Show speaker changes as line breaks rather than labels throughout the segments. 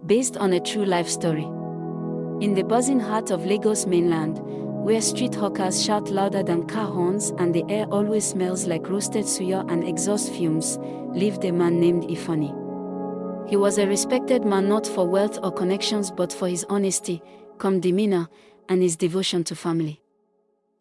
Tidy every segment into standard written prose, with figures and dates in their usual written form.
based on a true life story. In the buzzing heart of Lagos Mainland, where street hawkers shout louder than car horns and the air always smells like roasted suya and exhaust fumes, lived a man named Ifeanyi. He was a respected man not for wealth or connections but for his honesty, calm demeanor, and his devotion to family.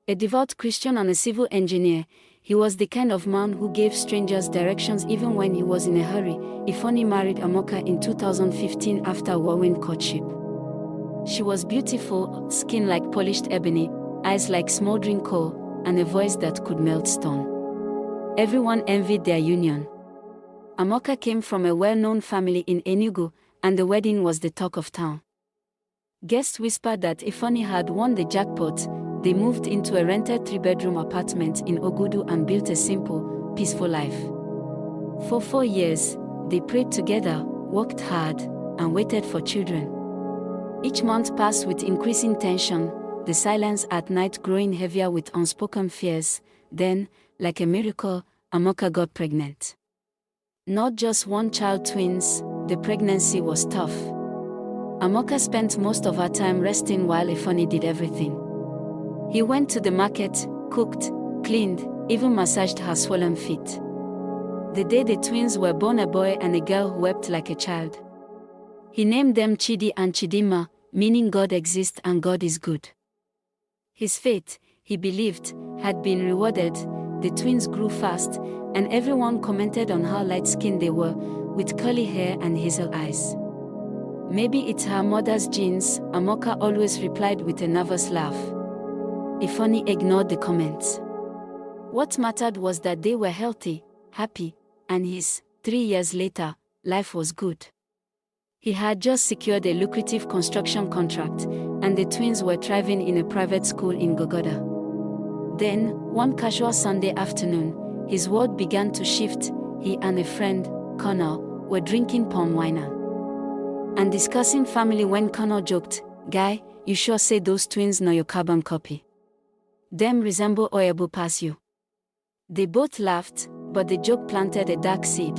A devout Christian and a civil engineer, he was the kind of man who gave strangers directions even when he was in a hurry. Ifeanyi married Amaka in 2015 after a whirlwind courtship. She was beautiful, skin like polished ebony, eyes like smoldering coal, and a voice that could melt stone. Everyone envied their union. Amaka came from a well-known family in Enugu, and the wedding was the talk of town. Guests whispered that Ifeanyi had won the jackpot. They moved into a rented 3-bedroom apartment in Ogudu and built a simple, peaceful life. For 4 years, they prayed together, worked hard, and waited for children. Each month passed with increasing tension, the silence at night growing heavier with unspoken fears. Then, like a miracle, Amaka got pregnant. Not just one child, twins. The pregnancy was tough. Amaka spent most of her time resting while Ifeanyi did everything. He went to the market, cooked, cleaned, even massaged her swollen feet. The day the twins were born, a boy and a girl who wept like a child. He named them Chidi and Chidima, meaning God exists and God is good. His faith, he believed, had been rewarded. The twins grew fast, and everyone commented on how light-skinned they were, with curly hair and hazel eyes. Maybe it's her mother's genes, Amaka always replied with a nervous laugh. Ifeanyi ignored the comments. What mattered was that they were healthy, happy, and 3 years later, life was good. He had just secured a lucrative construction contract, and the twins were thriving in a private school in Gogoda. Then, one casual Sunday afternoon, his world began to shift. He and a friend, Connor, were drinking palm wine and discussing family when Connor joked, "Guy, you sure say those twins know your carbon copy? Them resemble Oyabu pass you." They both laughed, but the joke planted a dark seed.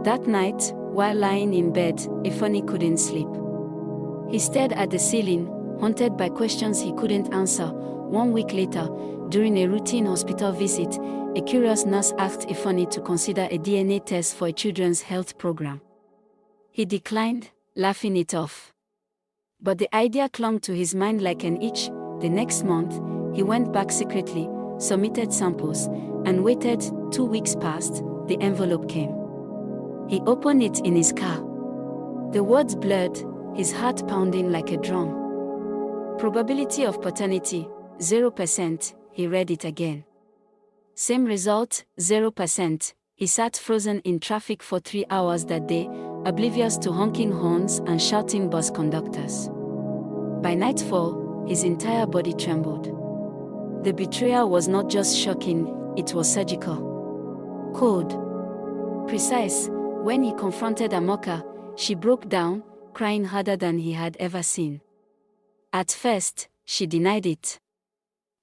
That night, while lying in bed, Ifeanyi couldn't sleep. He stared at the ceiling, haunted by questions he couldn't answer. 1 week later, during a routine hospital visit, a curious nurse asked Ifeanyi to consider a DNA test for a children's health program. He declined, laughing it off. But the idea clung to his mind like an itch. The next month, he went back secretly, submitted samples, and waited. 2 weeks passed. The envelope came. He opened it in his car. The words blurred, his heart pounding like a drum. Probability of paternity, 0%, he read it again. Same result, 0%. He sat frozen in traffic for 3 hours that day, oblivious to honking horns and shouting bus conductors. By nightfall, his entire body trembled. The betrayal was not just shocking, it was surgical. Cold. Precise. When he confronted Amaka, she broke down, crying harder than he had ever seen. At first, she denied it.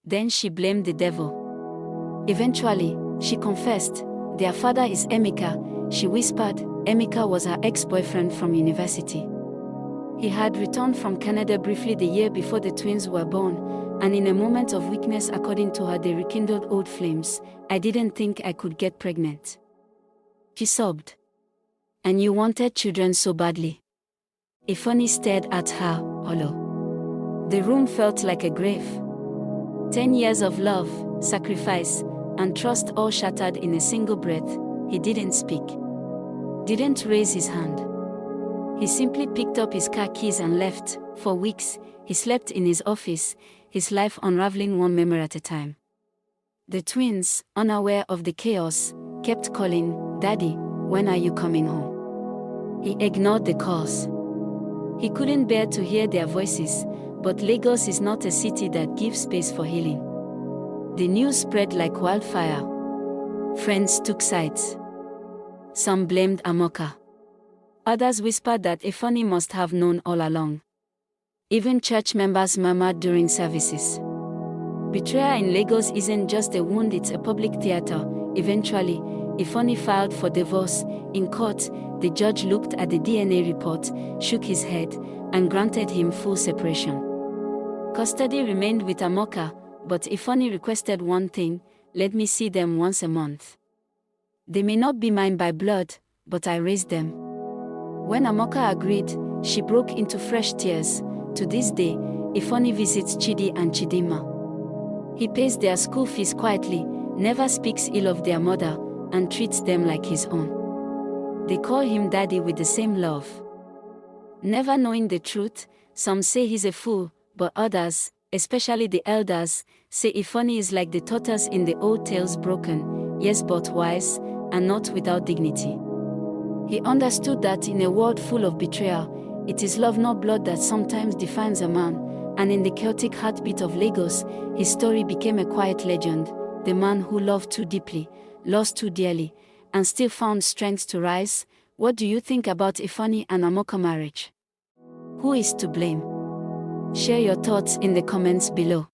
Then she blamed the devil. Eventually, she confessed. "Their father is Amaka," she whispered. Amaka was her ex-boyfriend from university. He had returned from Canada briefly the year before the twins were born, and in a moment of weakness, according to her, they rekindled old flames. "I didn't think I could get pregnant," she sobbed. "And you wanted children so badly?" Ifeanyi stared at her, hollow. The room felt like a grave. 10 years of love, sacrifice, and trust all shattered in a single breath. He didn't speak. Didn't raise his hand. He simply picked up his car keys and left. For weeks, he slept in his office, his life unraveling one memory at a time. The twins, unaware of the chaos, kept calling, "Daddy, when are you coming home?" He ignored the calls. He couldn't bear to hear their voices, but Lagos is not a city that gives space for healing. The news spread like wildfire. Friends took sides. Some blamed Amaka. Others whispered that Ifeanyi must have known all along. Even church members murmured during services. Betrayal in Lagos isn't just a wound, it's a public theater. Eventually, Ifeanyi filed for divorce. In court, the judge looked at the DNA report, shook his head, and granted him full separation. Custody remained with Amaka, but Ifeanyi requested one thing: let me see them once a month. They may not be mine by blood, but I raised them. When Amaka agreed, she broke into fresh tears. To this day, Ifeanyi visits Chidi and Chidinma. He pays their school fees quietly, never speaks ill of their mother, and treats them like his own. They call him daddy with the same love. Never knowing the truth, some say he's a fool, but others, especially the elders, say Ifeanyi is like the tortoise in the old tales, broken, yes but wise, and not without dignity. He understood that in a world full of betrayal, it is love not blood that sometimes defines a man, and in the chaotic heartbeat of Lagos, his story became a quiet legend, the man who loved too deeply, lost too dearly, and still found strength to rise. What do you think about Ifeanyi and Amaka marriage? Who is to blame? Share your thoughts in the comments below.